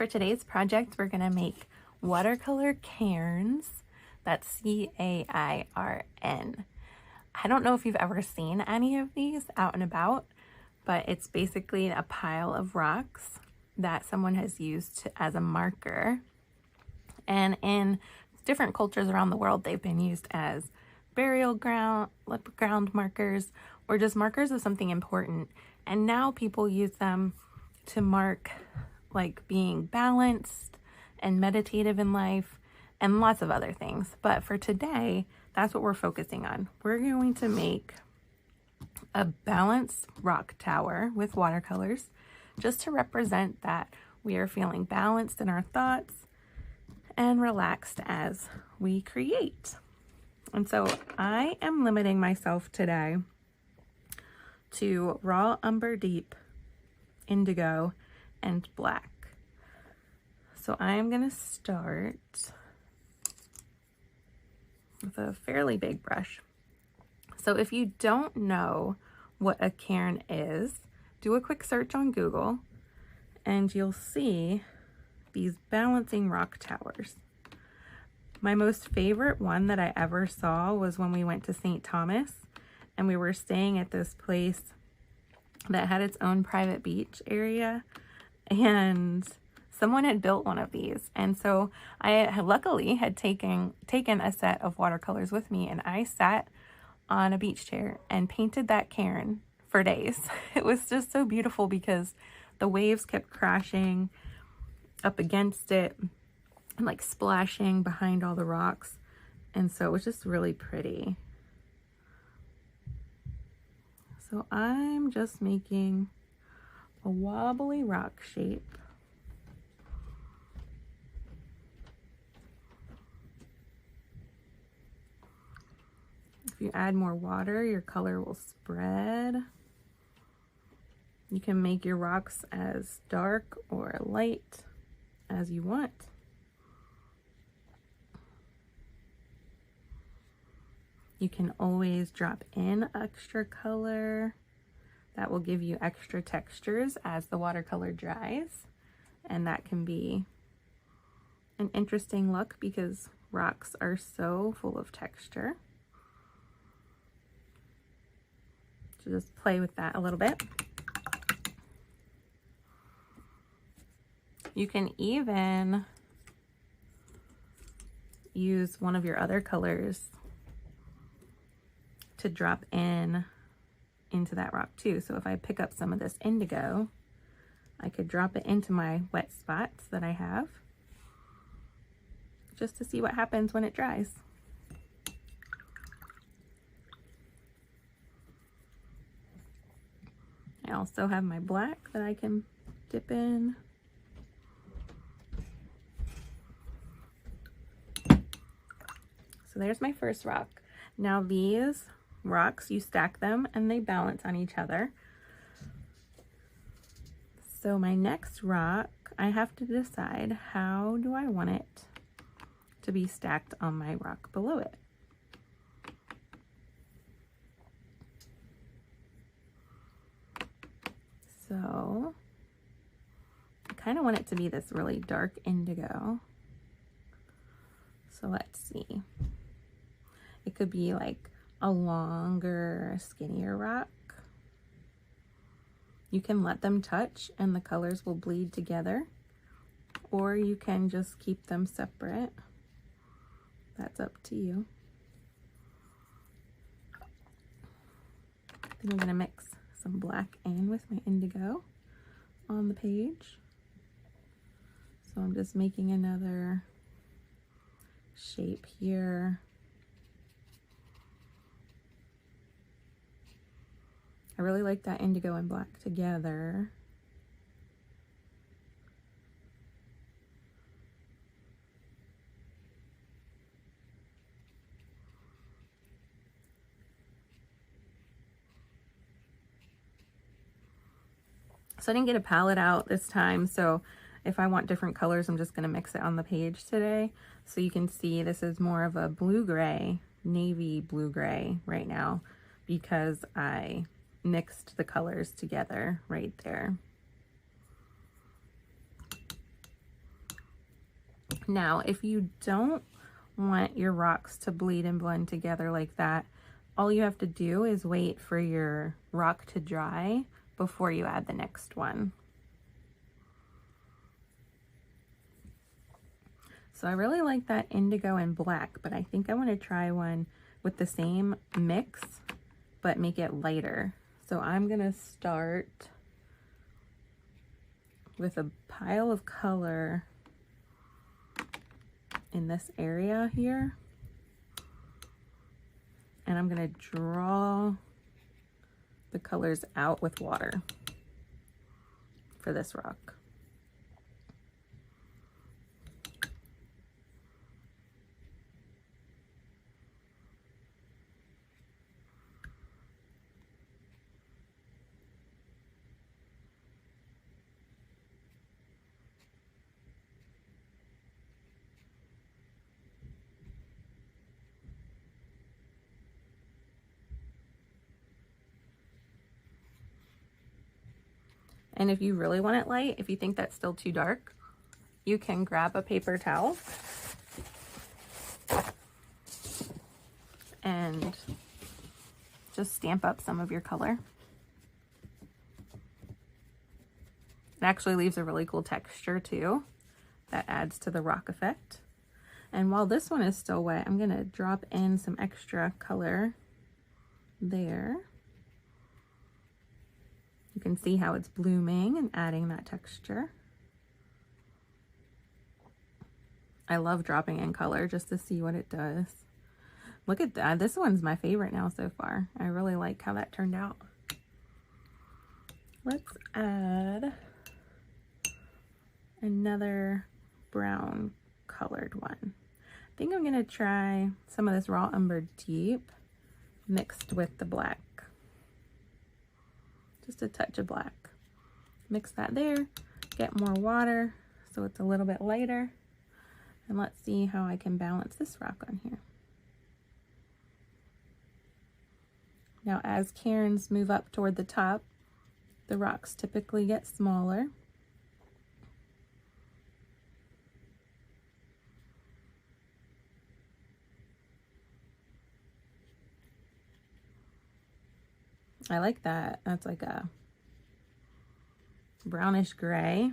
today's project, we're going to make watercolor cairns. That's C-A-I-R-N. I don't know if you've ever seen any of these out and about, but it's basically a pile of rocks that someone has used as a marker. And in different cultures around the world, they've been used as burial ground markers, or just markers of something important. And now people use them to mark like being balanced and meditative in life and lots of other things. But for today, that's what we're focusing on. We're going to make a balanced rock tower with watercolors, just to represent that we are feeling balanced in our thoughts and relaxed as we create. And so I am limiting myself today to raw umber deep, indigo, and black. So I'm going to start with a fairly big brush. So if you don't know what a cairn is, do a quick search on Google and you'll see these balancing rock towers. My most favorite one that I ever saw was when we went to St. Thomas and we were staying at this place that had its own private beach area, and someone had built one of these. And so I luckily had taken a set of watercolors with me, and I sat on a beach chair and painted that cairn for days. It was just so beautiful because the waves kept crashing up against it and like splashing behind all the rocks. And so it was just really pretty. So I'm just making a wobbly rock shape. If you add more water, your color will spread. You can make your rocks as dark or light as you want. You can always drop in extra color. That will give you extra textures as the watercolor dries. And that can be an interesting look because rocks are so full of texture. So just play with that a little bit. You can even use one of your other colors to drop into that rock too. So if I pick up some of this indigo, I could drop it into my wet spots that I have, just to see what happens when it dries. I also have my black that I can dip in. So there's my first rock. Now these rocks, you stack them and they balance on each other. So my next rock, I have to decide how do I want it to be stacked on my rock below it. So I kind of want it to be this really dark indigo. So let's see. It could be like a longer, skinnier rock. You can let them touch and the colors will bleed together, or you can just keep them separate. That's up to you. Then I'm gonna mix some black in with my indigo on the page. So I'm just making another shape here. I really like that indigo and black together. So I didn't get a palette out this time, so if I want different colors, I'm just going to mix it on the page today. So you can see this is more of a blue-gray, navy blue-gray right now because I mixed the colors together right there. Now, if you don't want your rocks to bleed and blend together like that, all you have to do is wait for your rock to dry before you add the next one. So I really like that indigo and black, but I think I want to try one with the same mix, but make it lighter. So I'm gonna start with a pile of color in this area here. And I'm gonna draw the colors out with water for this rock. And if you really want it light, if you think that's still too dark, you can grab a paper towel and just stamp up some of your color. It actually leaves a really cool texture too that adds to the rock effect. And while this one is still wet, I'm gonna drop in some extra color there. You can see how it's blooming and adding that texture. I love dropping in color just to see what it does. Look at that. This one's my favorite now so far. I really like how that turned out. Let's add another brown colored one. I think I'm gonna try some of this raw umber deep mixed with the black. Just a touch of black. Mix that there, get more water so it's a little bit lighter. And let's see how I can balance this rock on here. Now, as cairns move up toward the top, the rocks typically get smaller. I like that. That's like a brownish gray.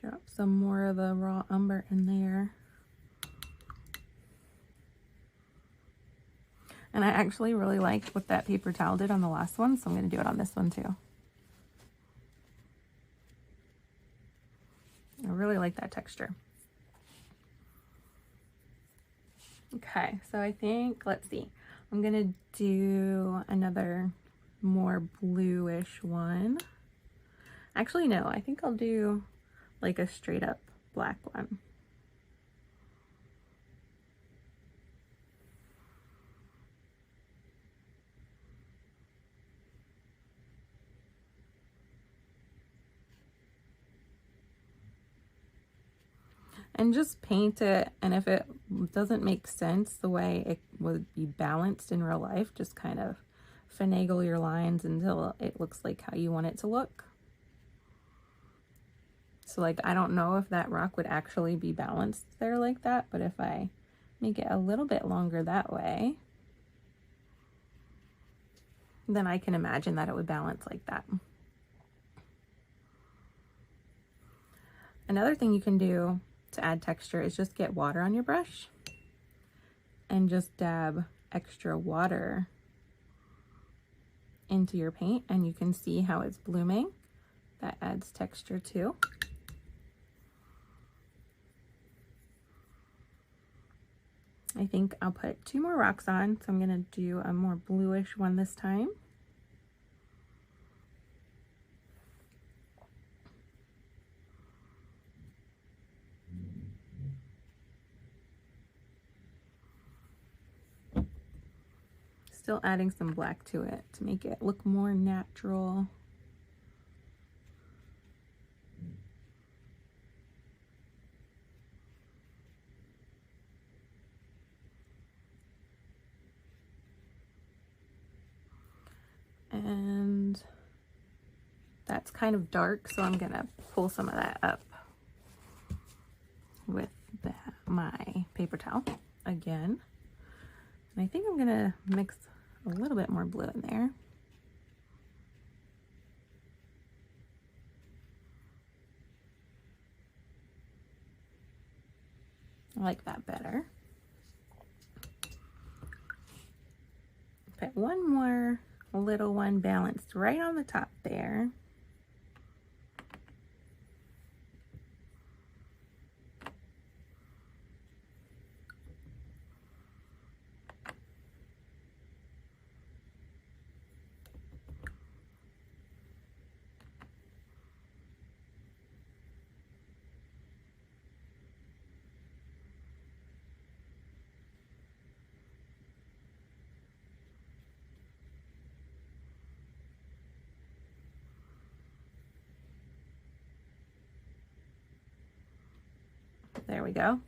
Drop some more of the raw umber in there. And I actually really liked what that paper towel did on the last one, so I'm going to do it on this one too. I really like that texture. Okay, so I think, let's see, I'm gonna do another more bluish one. Actually, no, I think I'll do like a straight up black one. And just paint it, and if it doesn't make sense the way it would be balanced in real life, just kind of finagle your lines until it looks like how you want it to look. So like, I don't know if that rock would actually be balanced there like that, but if I make it a little bit longer that way, then I can imagine that it would balance like that. Another thing you can do to add texture is just get water on your brush and just dab extra water into your paint, and you can see how it's blooming. That adds texture too. I think I'll put 2 more rocks on, so I'm gonna do a more bluish one this time. Still adding some black to it to make it look more natural. And that's kind of dark, so I'm gonna pull pull some of that up with my paper towel again. And I think I'm gonna mix a little bit more blue in there. I like that better. Put one more little one balanced right on the top there. There we go.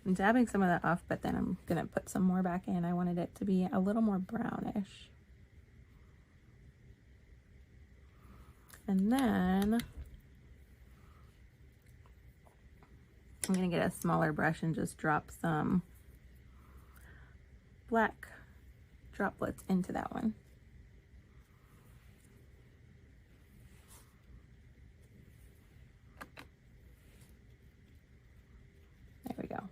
I'm dabbing some of that off, but then I'm gonna put some more back in. I wanted it to be a little more brownish. And then I'm gonna get a smaller brush and just drop some black droplets into that one. There we go.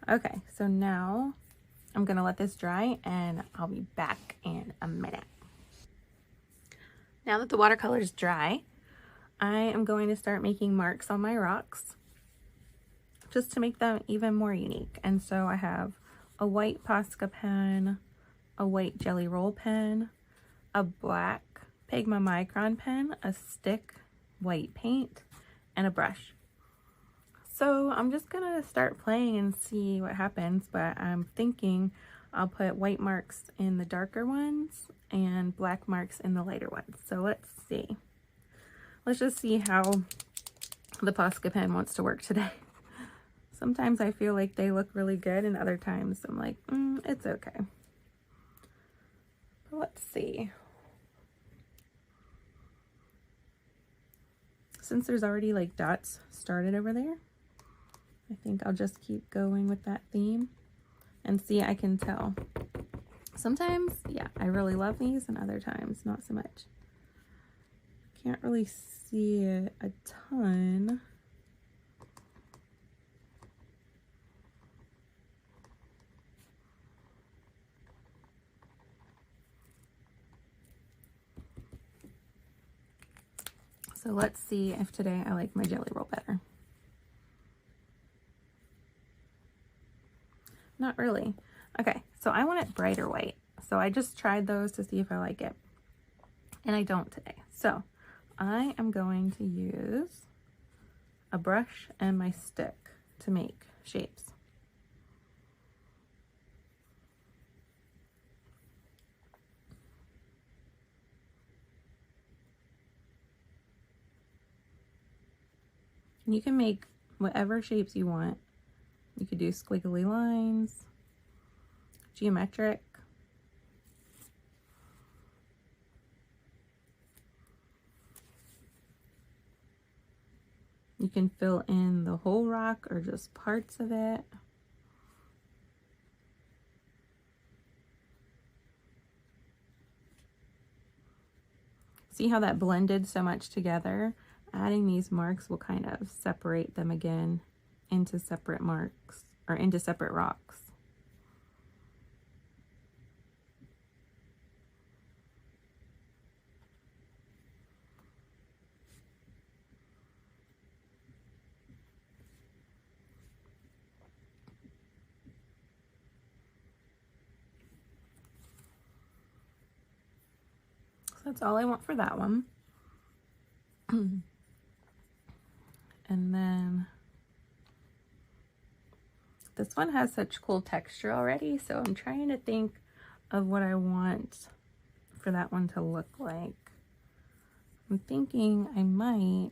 Okay, so now I'm gonna let this dry and I'll be back in a minute. Now that the watercolor is dry, I am going to start making marks on my rocks just to make them even more unique. And so I have a white Posca pen, a white Jelly Roll pen, a black Pigma Micron pen, a stick white paint, and a brush. So I'm just gonna start playing and see what happens, but I'm thinking I'll put white marks in the darker ones and black marks in the lighter ones. So let's see. Let's just see how the Posca pen wants to work today. Sometimes I feel like they look really good and other times I'm like, it's okay. But let's see. Since there's already like dots started over there, I think I'll just keep going with that theme and see. I can tell. Sometimes, yeah, I really love these and other times not so much. Can't really see it a ton. So let's see if today I like my Jelly Roll better. Not really. Okay, so I want it brighter white. So I just tried those to see if I like it. And I don't today. So I am going to use a brush and my stick to make shapes. And you can make whatever shapes you want. You could do squiggly lines, geometric. You can fill in the whole rock or just parts of it. See how that blended so much together? Adding these marks will kind of separate them again into separate marks or into separate rocks. So that's all I want for that one. And then this one has such cool texture already, so I'm trying to think of what I want for that one to look like. I'm thinking I might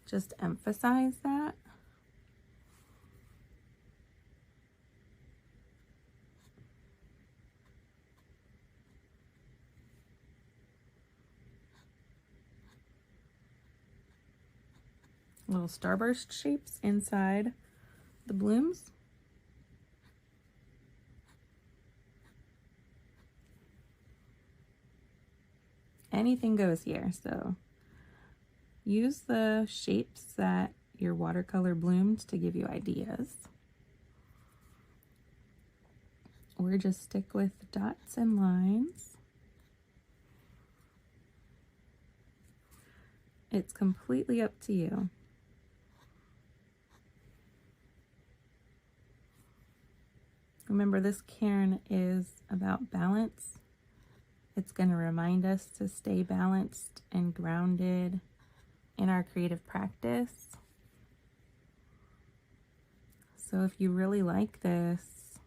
just emphasize that little starburst shapes inside the blooms. Anything goes here, so use the shapes that your watercolor bloomed to give you ideas. Or just stick with dots and lines. It's completely up to you. Remember, this Cairn is about balance. It's going to remind us to stay balanced and grounded in our creative practice. So if you really like this,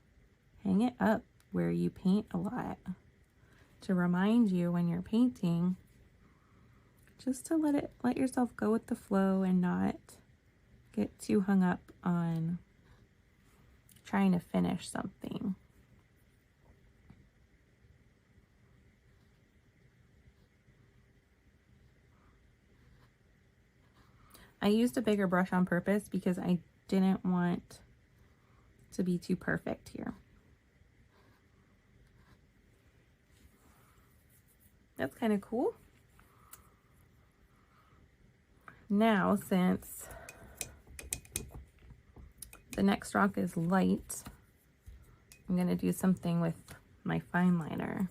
hang it up where you paint a lot to remind you when you're painting, just to let yourself go with the flow and not get too hung up on trying to finish something. I used a bigger brush on purpose because I didn't want to be too perfect here. That's kind of cool. Now, since the next rock is light, I'm going to do something with my fine liner.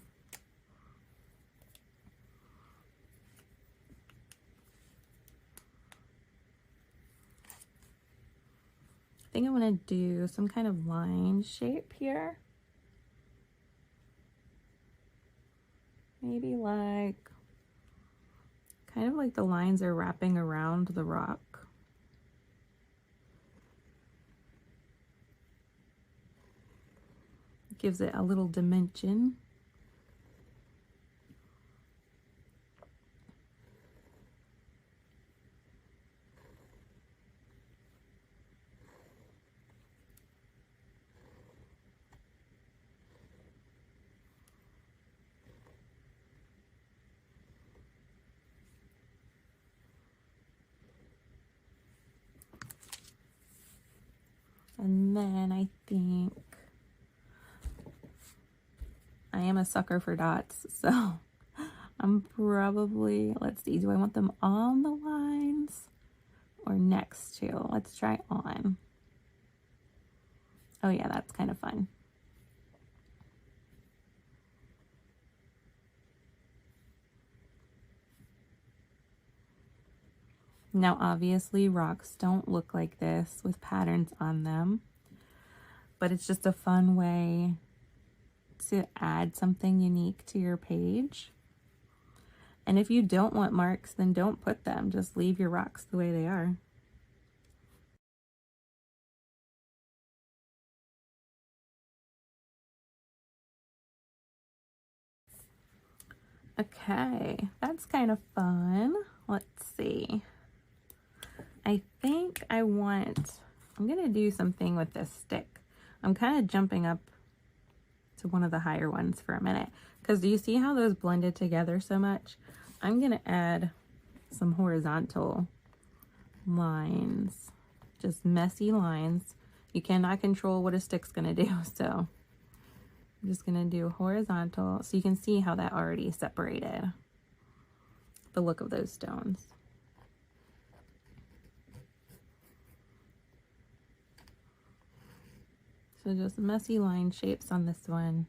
I think I'm going to do some kind of line shape here. Maybe like, kind of like the lines are wrapping around the rock. Gives it a little dimension. And then I think I am a sucker for dots, so I'm probably, let's see, do I want them on the lines or next to? Let's try on. Oh yeah, that's kind of fun. Now, obviously, rocks don't look like this with patterns on them, but it's just a fun way to add something unique to your page. And if you don't want marks, then don't put them. Just leave your rocks the way they are. Okay, that's kind of fun. Let's see. I think I'm gonna do something with this stick. I'm kind of jumping up to one of the higher ones for a minute, because do you see how those blended together so much? I'm gonna add some horizontal lines, just messy lines. You cannot control what a stick's gonna do, so I'm just gonna do horizontal so you can see how that already separated the look of those stones. So just messy line shapes on this one.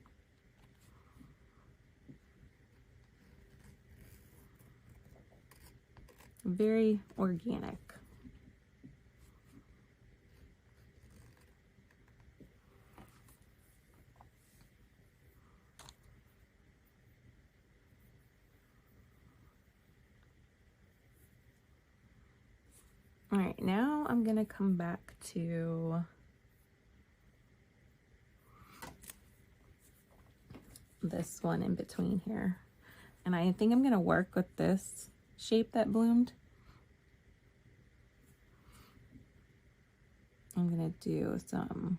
Very organic. All right, now I'm gonna come back to this one in between here. And I think I'm gonna work with this shape that bloomed. I'm gonna do some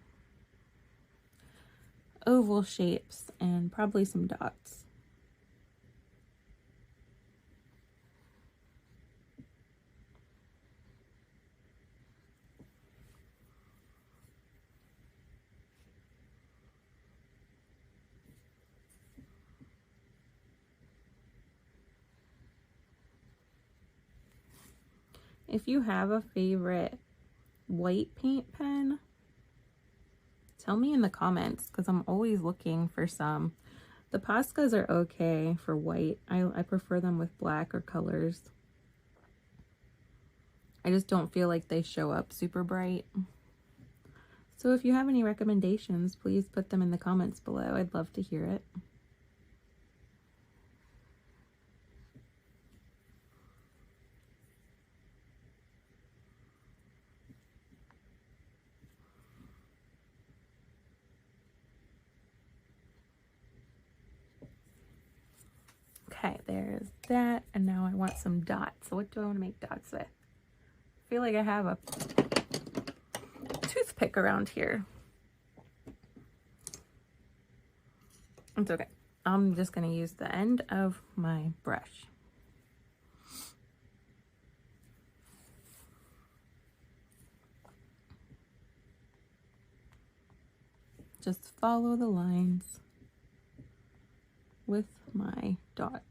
oval shapes and probably some dots. If you have a favorite white paint pen, tell me in the comments because I'm always looking for some. The Poscas are okay for white. I prefer them with black or colors. I just don't feel like they show up super bright. So if you have any recommendations, please put them in the comments below. I'd love to hear it. Okay, there's that. And now I want some dots. So what do I want to make dots with? I feel like I have a toothpick around here. It's okay. I'm just going to use the end of my brush. Just follow the lines with my dots.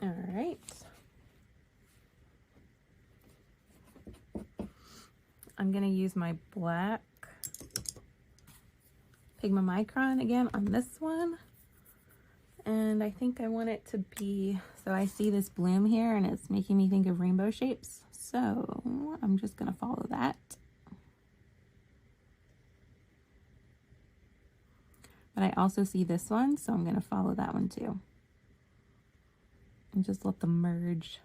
All right. I'm going to use my black Pigma Micron again on this one. And I think I want it to be, so I see this bloom here and it's making me think of rainbow shapes. So I'm just going to follow that. But I also see this one, so I'm going to follow that one too. And just let them merge.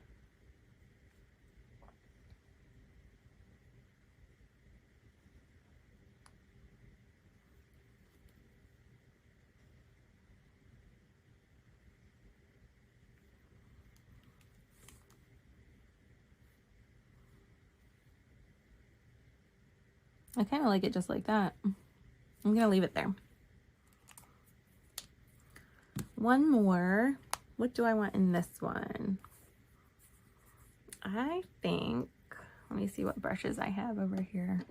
I kind of like it just like that. I'm going to leave it there. One more. What do I want in this one? I think, let me see what brushes I have over here.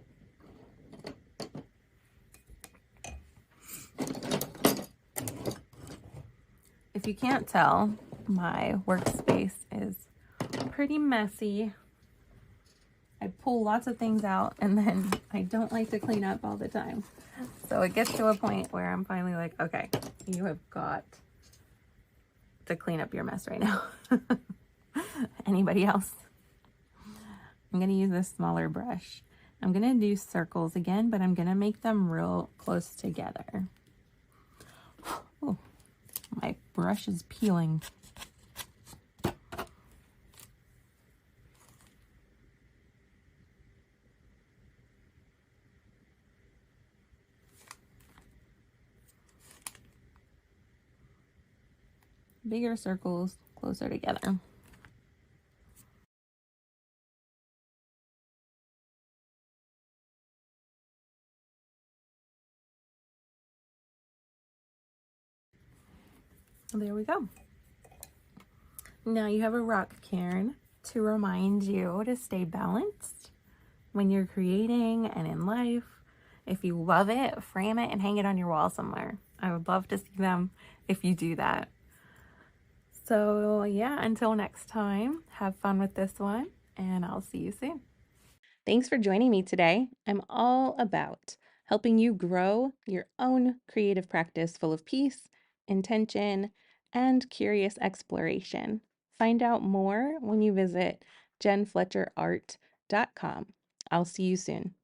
If you can't tell, my workspace is pretty messy. I pull lots of things out and then I don't like to clean up all the time. So it gets to a point where I'm finally like, okay, you have got to clean up your mess right now. Anybody else? I'm going to use this smaller brush. I'm going to do circles again, but I'm going to make them real close together. Oh, my brush is peeling. Bigger circles closer together. There we go. Now you have a rock cairn to remind you to stay balanced when you're creating and in life. If you love it, frame it and hang it on your wall somewhere. I would love to see them if you do that. So yeah, until next time, have fun with this one and I'll see you soon. Thanks for joining me today. I'm all about helping you grow your own creative practice full of peace, intention, and curious exploration. Find out more when you visit jenfletcherart.com. I'll see you soon.